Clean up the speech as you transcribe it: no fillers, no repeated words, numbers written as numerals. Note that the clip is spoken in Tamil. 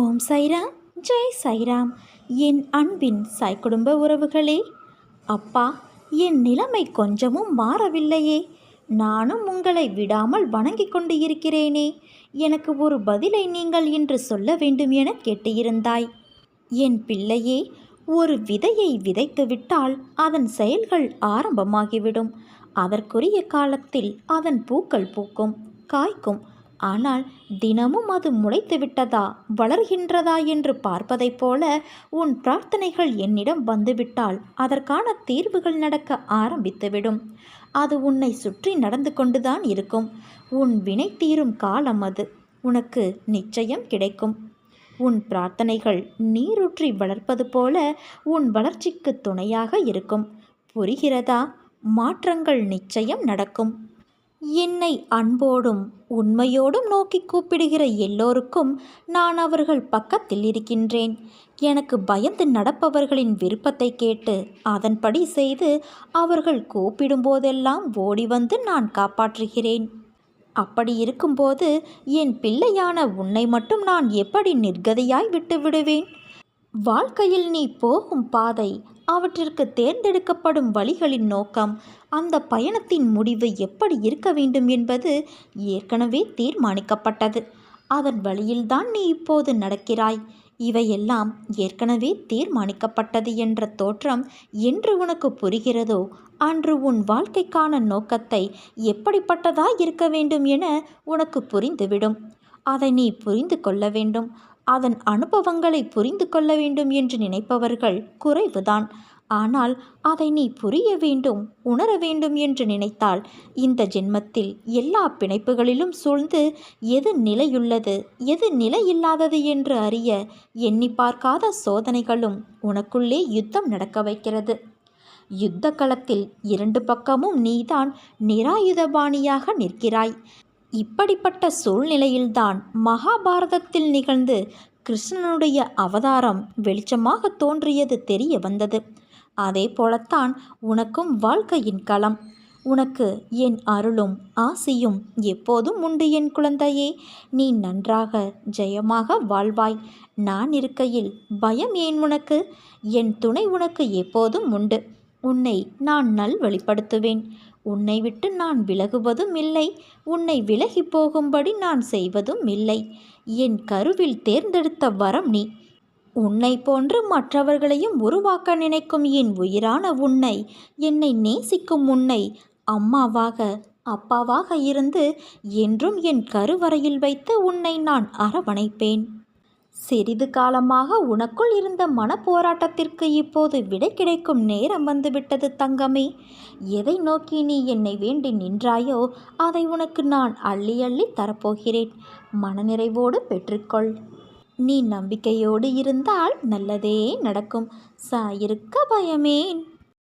ஓம் சைராம், ஜெய் சைராம். என் அன்பின் சாய் குடும்ப உறவுகளே, அப்பா, என் நிலைமை கொஞ்சமும் மாறவில்லையே. நானும் உங்களை விடாமல் வணங்கிக் கொண்டு இருக்கிறேனே. எனக்கு ஒரு பதிலை நீங்கள் இன்று சொல்ல வேண்டும் என கேட்டிருந்தாய். என் பிள்ளையே, ஒரு விதையை விதைத்துவிட்டால் அதன் செயல்கள் ஆரம்பமாகிவிடும். அதற்குரிய காலத்தில் அதன் பூக்கள் பூக்கும், காய்க்கும். ஆனால் தினமும் அது முளைத்து விட்டதா, வளர்கின்றதா என்று பார்ப்பதைப் போல உன் பிரார்த்தனைகள் என்னிடம் வந்துவிட்டால் அதற்கான தீர்வுகள் நடக்க ஆரம்பித்துவிடும். அது உன்னை சுற்றி நடந்து கொண்டுதான் இருக்கும். உன் வினை தீரும் காலம் அது. உனக்கு நிச்சயம் கிடைக்கும். உன் பிரார்த்தனைகள் நீரூற்றி வளர்ப்பது போல உன் வளர்ச்சிக்கு துணையாக இருக்கும். புரிகிறதா? மாற்றங்கள் நிச்சயம் நடக்கும். என்னை அன்போடும் உண்மையோடும் நோக்கி கூப்பிடுகிற எல்லோருக்கும் நான் அவர்கள் பக்கத்தில் இருக்கின்றேன். எனக்கு பயந்து நடப்பவர்களின் விருப்பத்தை கேட்டு அதன்படி செய்து அவர்கள் கூப்பிடும்போதெல்லாம் ஓடி வந்து நான் காப்பாற்றுகிறேன். அப்படி இருக்கும்போது என் பிள்ளையான உன்னை மட்டும் நான் எப்படி நிர்கதியாய் விட்டு விடுவேன்? வாழ்க்கையில் நீ போகும் பாதை, அவற்றிற்கு தேர்ந்தெடுக்கப்படும் வழிகளின் நோக்கம், அந்த பயணத்தின் முடிவு எப்படி இருக்க வேண்டும் என்பது ஏற்கனவே தீர்மானிக்கப்பட்டது. அதன் வழியில்தான் நீ இப்போது நடக்கிறாய். இவையெல்லாம் ஏற்கனவே தீர்மானிக்கப்பட்டது என்ற தோற்றம் என்று உனக்கு புரிகிறதோ அன்று உன் வாழ்க்கைக்கான நோக்கத்தை எப்படிப்பட்டதாய் இருக்க வேண்டும் என உனக்கு புரிந்துவிடும். அதை நீ புரிந்து கொள்ள வேண்டும். அதன் அனுபவங்களை புரிந்து கொள்ள வேண்டும் என்று நினைப்பவர்கள் குறைவுதான். ஆனால் அதை நீ புரிய வேண்டும், உணர வேண்டும் என்று நினைத்தால் இந்த ஜென்மத்தில் எல்லா பிணைப்புகளிலும் சூழ்ந்து எது நிலையுள்ளது, எது நிலையில்லாதது என்று அறிய எண்ணி பார்க்காத சோதனைகளும் உனக்குள்ளே யுத்தம் நடக்க வைக்கிறது. யுத்த களத்தில் இரண்டு பக்கமும் நீதான் நிராயுதபாணியாக நிற்கிறாய். இப்படிப்பட்ட சூழ்நிலையில்தான் மகாபாரதத்தில் நிகழ்ந்து கிருஷ்ணனுடைய அவதாரம் வெளிச்சமாக தோன்றியது தெரிய வந்தது. அதே போலத்தான் உனக்கும் வாழ்க்கையின் களம். உனக்கு என் அருளும் ஆசியும் எப்போதும் உண்டு என் குழந்தையே. நீ நன்றாக ஜெயமாக வாழ்வாய். நான் இருக்கையில் பயம் ஏன் உனக்கு? என் துணை உனக்கு எப்போதும் உண்டு. உன்னை நான் நல்வழிப்படுத்துவேன். உன்னை விட்டு நான் விலகுவதும் இல்லை. உன்னை விலகி போகும்படி நான் செய்வதும் இல்லை. என் கருவில் தேர்ந்தெடுத்த வரம் நீ. உன்னை போன்று மற்றவர்களையும் உருவாக்க நினைக்கும் என் உயிரான உன்னை, என்னை நேசிக்கும் உன்னை அம்மாவாக அப்பாவாக இருந்து என்றும் என் கருவறையில் வைத்து உன்னை நான் அரவணைப்பேன். சிறிது காலமாக உனக்குள் இருந்த மனப்போராட்டத்திற்கு இப்போது விடை கிடைக்கும் நேரம் வந்துவிட்டது தங்கமே. எதை நோக்கி நீ என்னை வேண்டி நின்றாயோ அதை உனக்கு நான் அள்ளி அள்ளி தரப்போகிறேன். மனநிறைவோடு பெற்றுக்கொள். நீ நம்பிக்கையோடு இருந்தால் நல்லதே நடக்கும். சாயிருக்க பயமேன்.